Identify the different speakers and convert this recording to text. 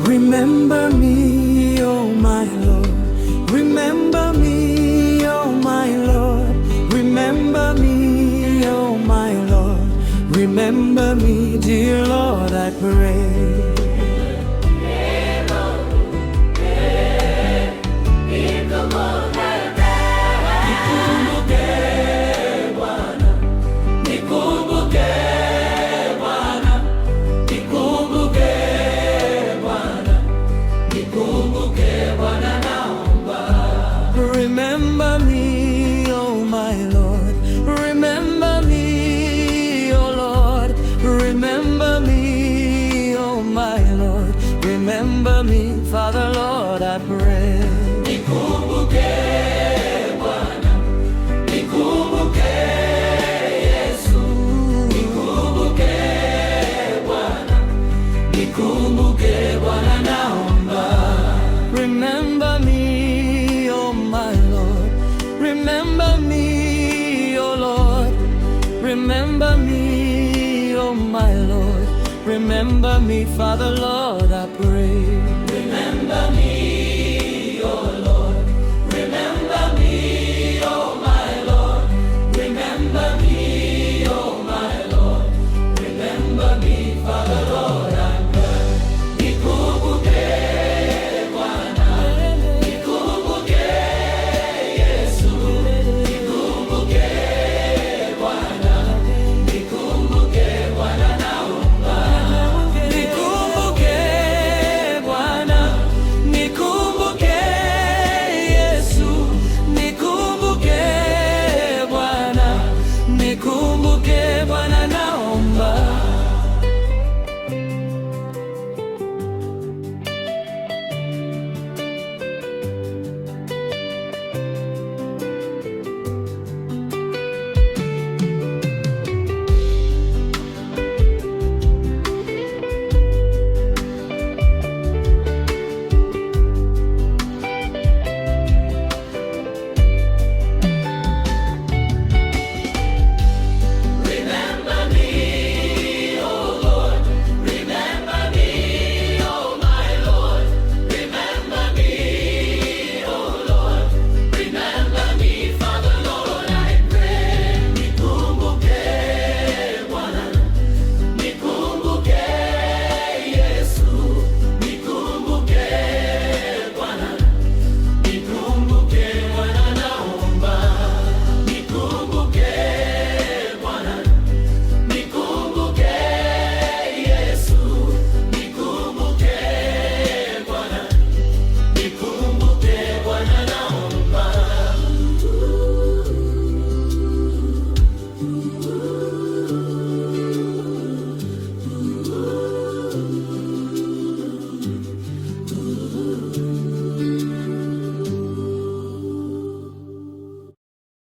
Speaker 1: Remember me, oh my Lord. Remember me, oh my Lord. Remember me, oh my Lord. Remember me, dear Lord, I pray. Remember me, oh my Lord. Remember me, oh Lord. Remember me, oh my Lord. Remember me, Father, Lord, I pray.
Speaker 2: Nikumbuke Bwana, nikumbuke Yesu, nikumbuke Bwana, nikumbuke Bwana, naomba.
Speaker 1: Remember me, oh my Lord. Remember me, oh Lord. Remember me, oh my Lord. Remember me, Father, Lord,